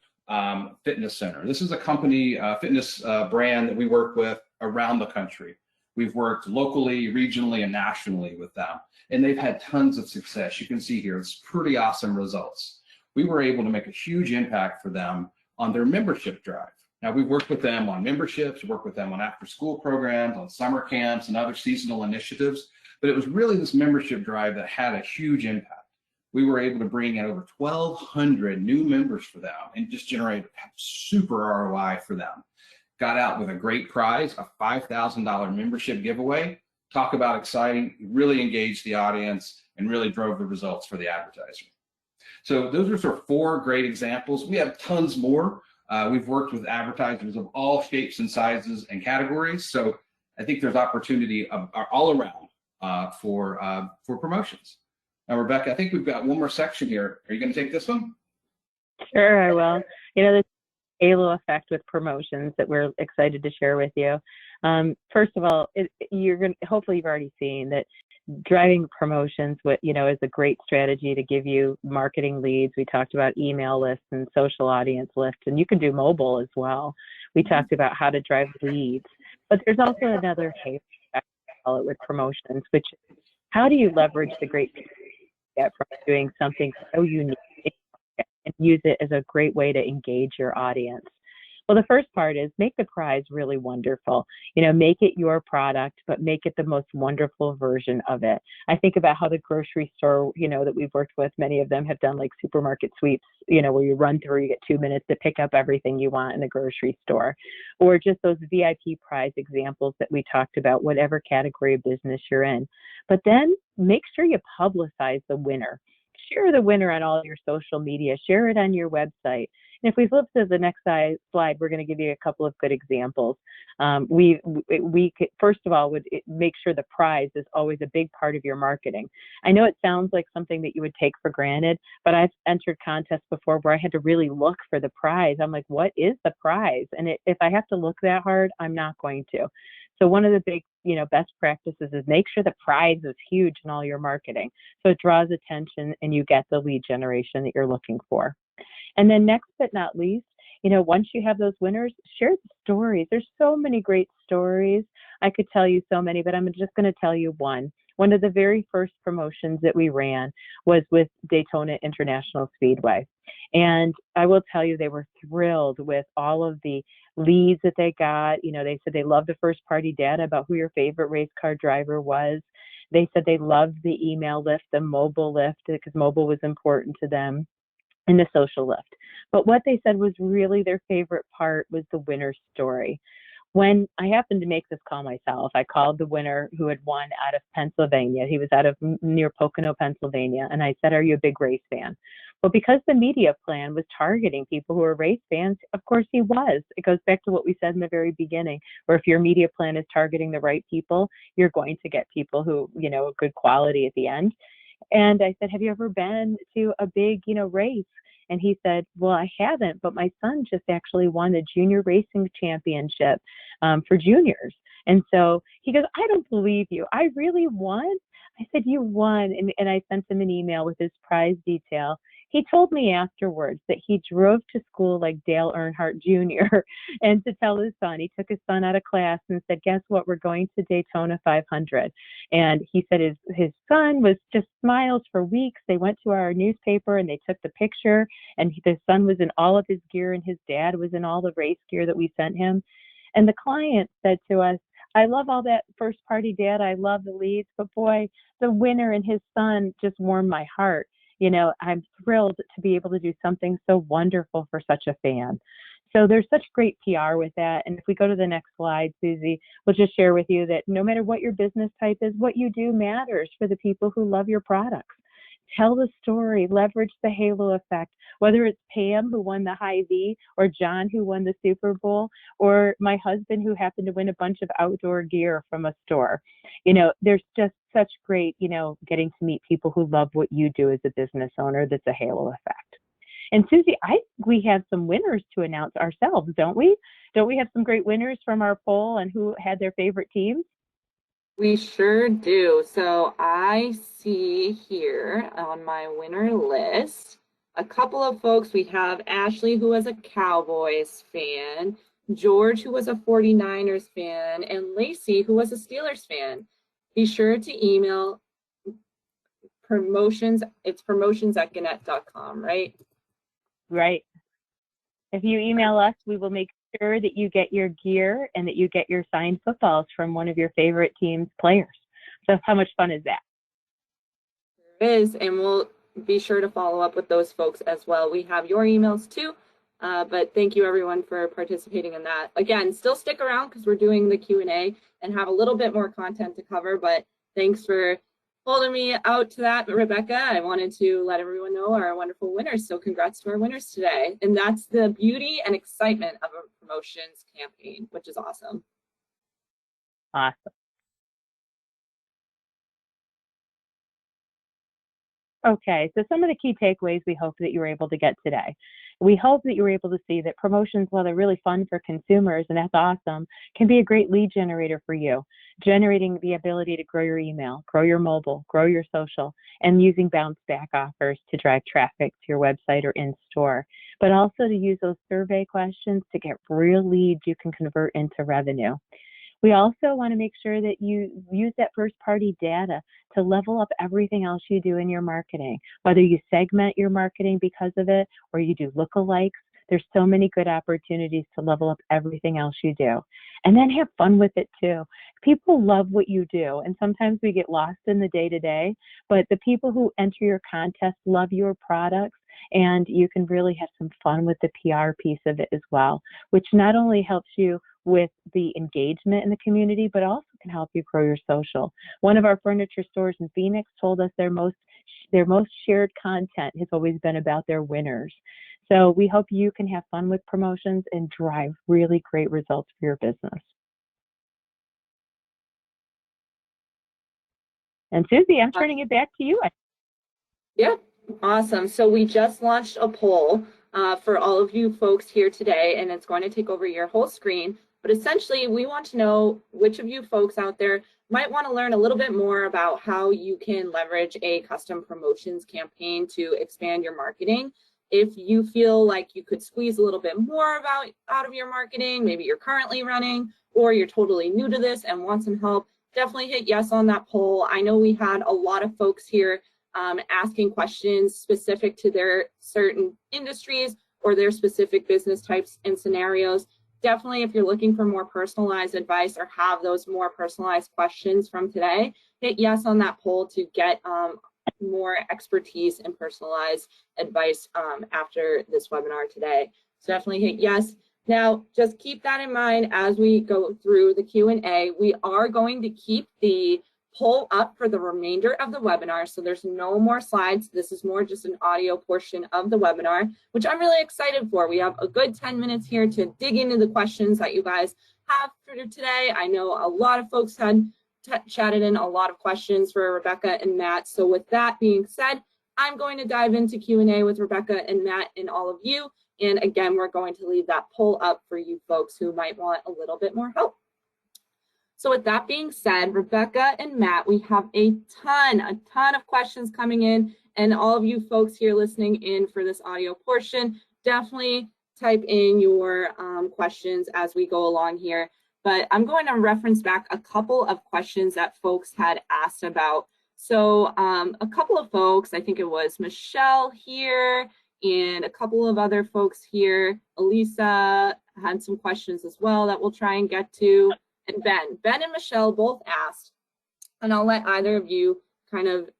Fitness Center. This is a company, fitness brand that we work with around the country. We've worked locally, regionally, and nationally with them, and they've had tons of success. You can see here, it's pretty awesome results. We were able to make a huge impact for them on their membership drive. Now, we've worked with them on memberships, worked with them on after-school programs, on summer camps, and other seasonal initiatives, but it was really this membership drive that had a huge impact. We were able to bring in over 1,200 new members for them and just generate super ROI for them. Got out with a great prize, a $5,000 membership giveaway. Talk about exciting, really engaged the audience and really drove the results for the advertiser. So those are sort of 4 great examples. We have tons more. We've worked with advertisers of all shapes and sizes and categories. So I think there's opportunity all around for promotions. Now, Rebecca, I think we've got one more section here. Are you going to take this one? Sure, I will. The halo effect with promotions that we're excited to share with you. First of all, hopefully you've already seen that driving promotions is a great strategy to give you marketing leads. We talked about email lists and social audience lists, and you can do mobile as well. We talked about how to drive leads, but there's also another halo effect with promotions, which is how do you leverage the great you get from doing something so unique and use it as a great way to engage your audience. Well, the first part is make the prize really wonderful. Make it your product, but make it the most wonderful version of it. I think about how the grocery store, that we've worked with, many of them have done like supermarket sweeps, where you run through, you get 2 minutes to pick up everything you want in the grocery store, or just those VIP prize examples that we talked about, whatever category of business you're in. But then make sure you publicize the winner. Share the winner on all your social media, share it on your website. And if we flip to the next slide, we're going to give you a couple of good examples. First of all, make sure the prize is always a big part of your marketing. I know it sounds like something that you would take for granted, but I've entered contests before where I had to really look for the prize. I'm like, what is the prize? And if I have to look that hard, I'm not going to. So one of the big, best practices is make sure the prize is huge in all your marketing, so it draws attention and you get the lead generation that you're looking for. And then next but not least, once you have those winners, share the stories. There's so many great stories. I could tell you so many, but I'm just going to tell you one. One of the very first promotions that we ran was with Daytona International Speedway. And I will tell you, they were thrilled with all of the leads that they got. They said they loved the first party data about who your favorite race car driver was. They said they loved the email lift, the mobile lift, because mobile was important to them, and the social lift. But what they said was really their favorite part was the winner's story. When I happened to make this call myself, I called the winner who had won out of Pennsylvania. He was out of near Pocono, Pennsylvania. And I said, are you a big race fan? Well, because the media plan was targeting people who are race fans, of course he was. It goes back to what we said in the very beginning, where if your media plan is targeting the right people, you're going to get people who, good quality at the end. And I said, have you ever been to a big, race? And he said, well, I haven't, but my son just actually won the junior racing championship for juniors. And so he goes, I don't believe you. I really won? I said, you won. And I sent him an email with his prize detail. He told me afterwards that he drove to school like Dale Earnhardt Jr. and to tell his son, he took his son out of class and said, guess what? We're going to Daytona 500. And he said his son was just smiles for weeks. They went to our newspaper and they took the picture, and the son was in all of his gear and his dad was in all the race gear that we sent him. And the client said to us, I love all that first party data. I love the leads, but boy, the winner and his son just warmed my heart. I'm thrilled to be able to do something so wonderful for such a fan. So there's such great PR with that. And if we go to the next slide, Susie, we'll just share with you that no matter what your business type is, what you do matters for the people who love your products. Tell the story, leverage the halo effect, whether it's Pam who won the Hy-Vee, or John who won the Super Bowl, or my husband who happened to win a bunch of outdoor gear from a store. There's just such great, getting to meet people who love what you do as a business owner. That's a halo effect. And Susie, we have some winners to announce ourselves, don't we? Don't we have some great winners from our poll and who had their favorite teams? We sure do. So I see here on my winner list a couple of folks. We have Ashley, who was a Cowboys fan, George, who was a 49ers fan, and Lacey, who was a Steelers fan. Be sure to email promotions. It's promotions@gannett.com, right? Right. If you email us, we will make sure that you get your gear and that you get your signed footballs from one of your favorite team's players. So how much fun is that? It is, and we'll be sure to follow up with those folks as well. We have your emails too, but thank you everyone for participating in that. Again, still stick around because we're doing the Q&A and have a little bit more content to cover, but thanks for holding me out to that, Rebecca. I wanted to let everyone know our wonderful winners. So congrats to our winners today. And that's the beauty and excitement of a promotions campaign, which is awesome. Awesome. Okay, so some of the key takeaways we hope that you were able to get today. We hope that you were able to see that promotions, while they're really fun for consumers, and that's awesome, can be a great lead generator for you, generating the ability to grow your email, grow your mobile, grow your social, and using bounce back offers to drive traffic to your website or in store, but also to use those survey questions to get real leads you can convert into revenue. We also want to make sure that you use that first-party data to level up everything else you do in your marketing, whether you segment your marketing because of it or you do lookalikes. There's so many good opportunities to level up everything else you do. And then have fun with it too. People love what you do, and sometimes we get lost in the day-to-day, but the people who enter your contest love your products, and you can really have some fun with the PR piece of it as well, which not only helps you with the engagement in the community, but also can help you grow your social. One of our furniture stores in Phoenix told us their most shared content has always been about their winners. So we hope you can have fun with promotions and drive really great results for your business. And Susie, I'm turning it back to you. Yeah, awesome. So we just launched a poll for all of you folks here today, and it's going to take over your whole screen. But essentially, we want to know which of you folks out there might want to learn a little bit more about how you can leverage a custom promotions campaign to expand your marketing. If you feel like you could squeeze a little bit more out of your marketing, maybe you're currently running, or you're totally new to this and want some help, definitely hit yes on that poll. I know we had a lot of folks here asking questions specific to their certain industries or their specific business types and scenarios. Definitely, if you're looking for more personalized advice or have those more personalized questions from today, hit yes on that poll to get more expertise and personalized advice after this webinar today. So definitely hit yes. Now, just keep that in mind as we go through the Q&A. We are going to keep the poll up for the remainder of the webinar, so there's no more slides. This is more just an audio portion of the webinar, which I'm really excited for. We have a good 10 minutes here to dig into the questions that you guys have for today. I know a lot of folks had chatted in a lot of questions for Rebecca and Matt. So with that being said, I'm going to dive into Q&A with Rebecca and Matt and all of you. And again, we're going to leave that poll up for you folks who might want a little bit more help. So with that being said, Rebecca and Matt, we have a ton of questions coming in, and all of you folks here listening in for this audio portion, definitely type in your questions as we go along here. But I'm going to reference back a couple of questions that folks had asked about. So a couple of folks, I think it was Michelle here and a couple of other folks here, Elisa had some questions as well that we'll try and get to. And Ben and Michelle both asked, and I'll let either of you kind of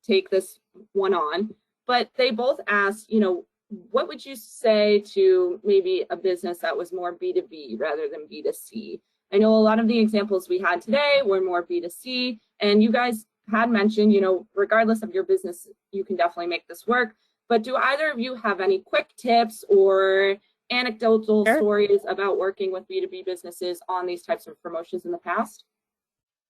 take this one on, but they both asked, you know, what would you say to maybe a business that was more B2B rather than B2C? I know a lot of the examples we had today were more B2C, and you guys had mentioned, you know, regardless of your business, you can definitely make this work. But do either of you have any quick tips or anecdotal stories about working with B2B businesses on these types of promotions in the past?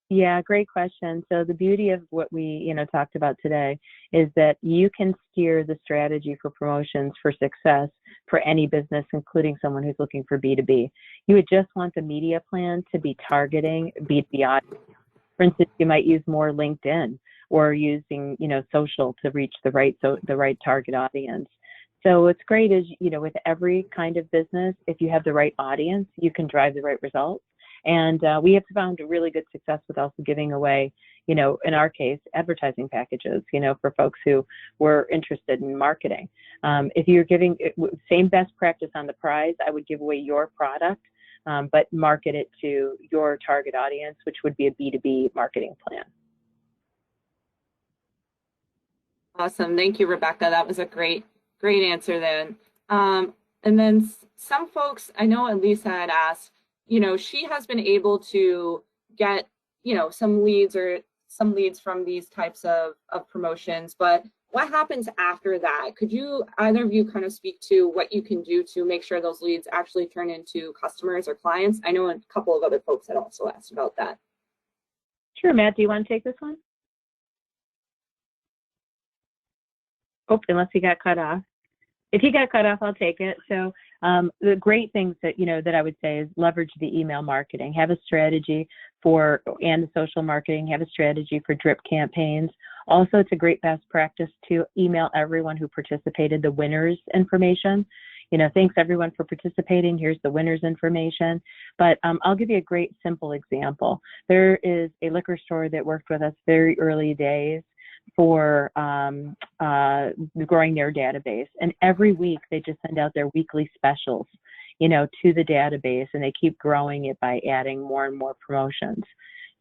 Yeah, great question. So the beauty of what we, talked about today is that you can steer the strategy for promotions for success for any business, including someone who's looking for B2B. You would just want the media plan to be targeting B2B audience. For instance, you might use more LinkedIn or using, social to reach the right target audience. So what's great is, with every kind of business, if you have the right audience, you can drive the right results. And we have found really good success with also giving away, in our case, advertising packages, for folks who were interested in marketing. If you're giving same best practice on the prize, I would give away your product, but market it to your target audience, which would be a B2B marketing plan. Awesome. Thank you, Rebecca. That was a great answer then. And then some folks, I know Elisa had asked, she has been able to get, some leads from these types of promotions, but what happens after that? Could you, either of you, kind of speak to what you can do to make sure those leads actually turn into customers or clients? I know a couple of other folks had also asked about that. Sure, Matt, do you want to take this one? Oh, unless he got cut off. If he got cut off, I'll take it. So the great things that, that I would say is leverage the email marketing, have a strategy and the social marketing, have a strategy for drip campaigns. Also, it's a great best practice to email everyone who participated the winners information. Thanks everyone for participating. Here's the winners information. But I'll give you a great simple example. There is a liquor store that worked with us very early days for growing their database, and every week they just send out their weekly specials to the database, and they keep growing it by adding more and more promotions.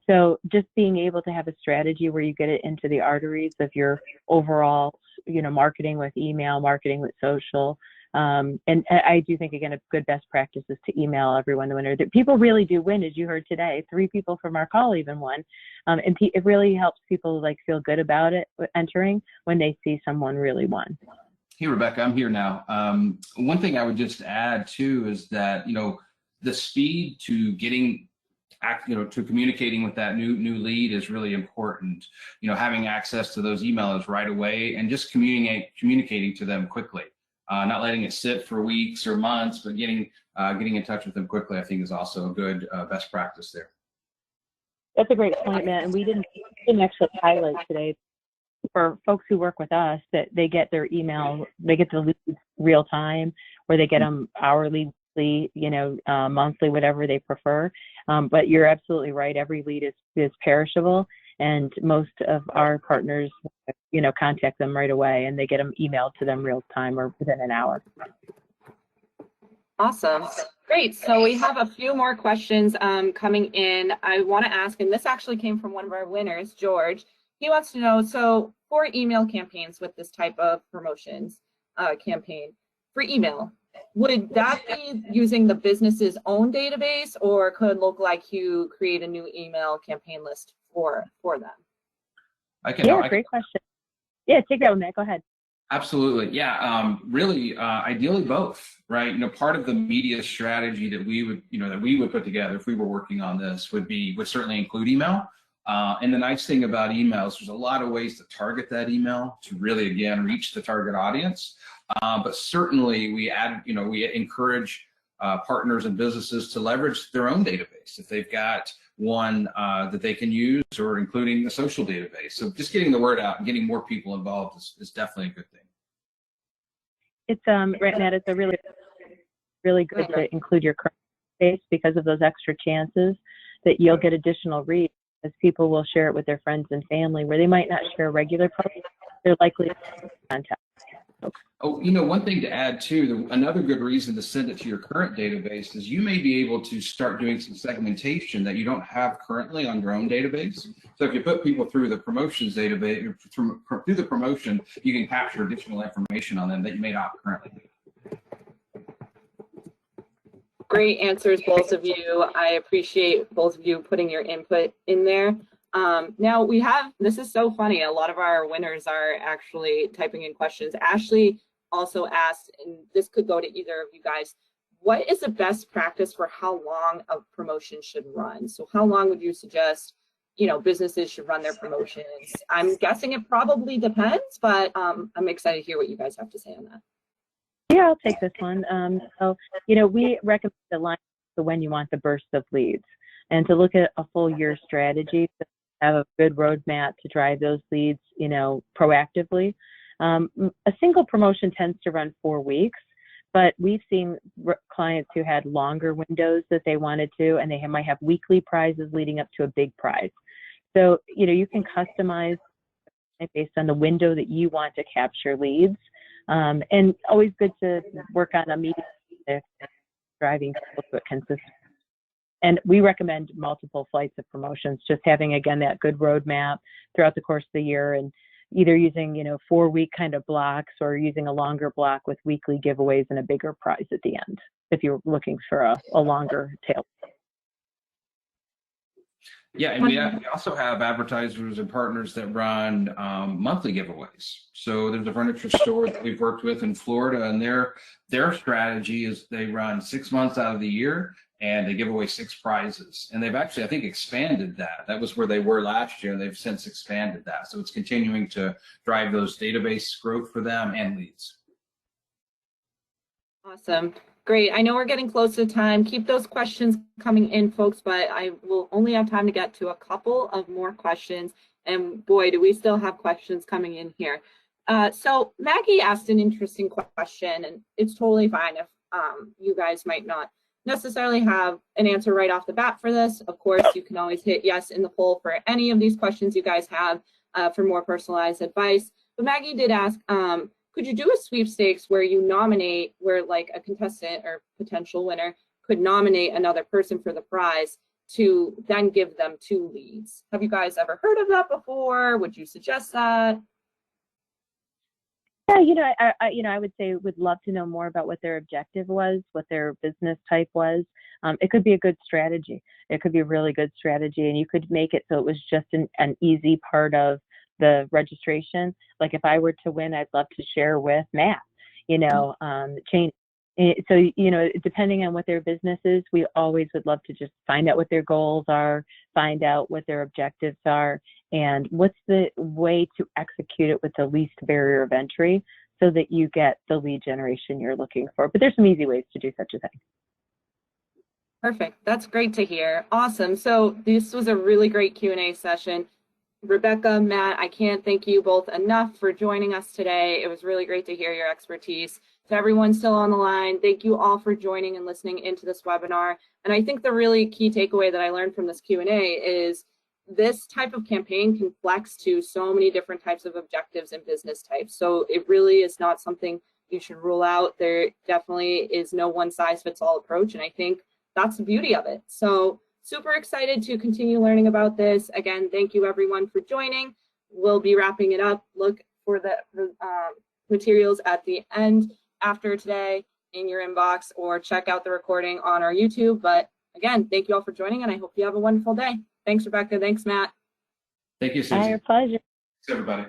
So just being able to have a strategy where you get it into the arteries of your overall marketing with email, marketing with social, And I do think, again, a good best practice is to email everyone the winner. People really do win, as you heard today. 3 people from our call even won. And it really helps people like feel good about it entering when they see someone really won. Hey, Rebecca, I'm here now. One thing I would just add too is that, the speed to getting to communicating with that new lead is really important. Having access to those emails right away and just communicating to them quickly, not letting it sit for weeks or months, but getting in touch with them quickly, I think is also a good best practice there. That's a great point, Matt. And we didn't actually highlight today for folks who work with us that they get their email, they get the leads real time, or they get them hourly, monthly, whatever they prefer. But you're absolutely right. Every lead is perishable, and most of our partners, contact them right away, and they get them emailed to them real time or within an hour. Awesome. Great. So we have a few more questions coming in. I want to ask, and this actually came from one of our winners, George. He wants to know, so for email campaigns with this type of promotions campaign, for email, would that be using the business's own database, or could LOCALIQ create a new email campaign list for them? Great question. Yeah, take that one, Matt. Go ahead. Absolutely. Yeah. Really, ideally both, right? Part of the media strategy that we would put together if we were working on this would certainly include email. And the nice thing about emails, there's a lot of ways to target that email to really, again, reach the target audience. But certainly we encourage partners and businesses to leverage their own database if they've got one that they can use, or including a social database. So just getting the word out and getting more people involved is definitely a good thing. It's right, Matt, it's a really good to include your current base because of those extra chances that you'll get additional reach, as people will share it with their friends and family where they might not share regular posts. They're likely to contact. Oh, one thing to add too, another good reason to send it to your current database is you may be able to start doing some segmentation that you don't have currently on your own database. So if you put people through the promotions database, through the promotion, you can capture additional information on them that you may not currently do. Great answers, both of you. I appreciate both of you putting your input in there. Now this is so funny, a lot of our winners are actually typing in questions. Ashley also asked, and this could go to either of you guys, what is the best practice for how long a promotion should run? So how long would you suggest, businesses should run their promotions? I'm guessing it probably depends, but I'm excited to hear what you guys have to say on that. Yeah, I'll take this one. We recommend aligning to when you want the burst of leads, and to look at a full year strategy to have a good roadmap to drive those leads, proactively. A single promotion tends to run 4 weeks, but we've seen clients who had longer windows that they wanted to, and they might have weekly prizes leading up to a big prize. So, you can customize based on the window that you want to capture leads. And always good to work on a meeting driving people to it consistently. And we recommend multiple flights of promotions, just having, again, that good roadmap throughout the course of the year, and either using, 4-week kind of blocks, or using a longer block with weekly giveaways and a bigger prize at the end, if you're looking for a longer tail. Yeah, and we also have advertisers and partners that run monthly giveaways. So there's a furniture store that we've worked with in Florida, and their strategy is they run 6 months out of the year, and they give away 6 prizes. And they've actually, I think, expanded that. That was where they were last year, and they've since expanded that. So it's continuing to drive those database growth for them and leads. Awesome. Great. I know we're getting close to time. Keep those questions coming in, folks, but I will only have time to get to a couple of more questions. And boy, do we still have questions coming in here. So Maggie asked an interesting question, and it's totally fine if you guys might not necessarily have an answer right off the bat for this. Of course, you can always hit yes in the poll for any of these questions you guys have for more personalized advice. But Maggie did ask, could you do a sweepstakes where you nominate, where like a contestant or potential winner could nominate another person for the prize to then give them 2 leads? Have you guys ever heard of that before? Would you suggest that? Yeah, I would say would love to know more about what their objective was, what their business type was. It could be a good strategy. It could be a really good strategy, and you could make it so it was just an easy part of the registration. Like if I were to win, I'd love to share with Matt, Chaney. So, depending on what their business is, we always would love to just find out what their goals are, find out what their objectives are, and what's the way to execute it with the least barrier of entry so that you get the lead generation you're looking for. But there's some easy ways to do such a thing. Perfect. That's great to hear. Awesome. So this was a really great Q&A session. Rebecca, Matt, I can't thank you both enough for joining us today. It was really great to hear your expertise. To everyone still on the line, thank you all for joining and listening into this webinar. And I think the really key takeaway that I learned from this Q&A is this type of campaign can flex to so many different types of objectives and business types. So it really is not something you should rule out. There definitely is no one size fits all approach. And I think that's the beauty of it. So super excited to continue learning about this. Again, thank you everyone for joining. We'll be wrapping it up. Look for the materials at the end after today in your inbox, or check out the recording on our YouTube. But again, thank you all for joining, and I hope you have a wonderful day. Thanks, Rebecca. Thanks, Matt. Thank you, Susie. Our pleasure. Thanks, everybody.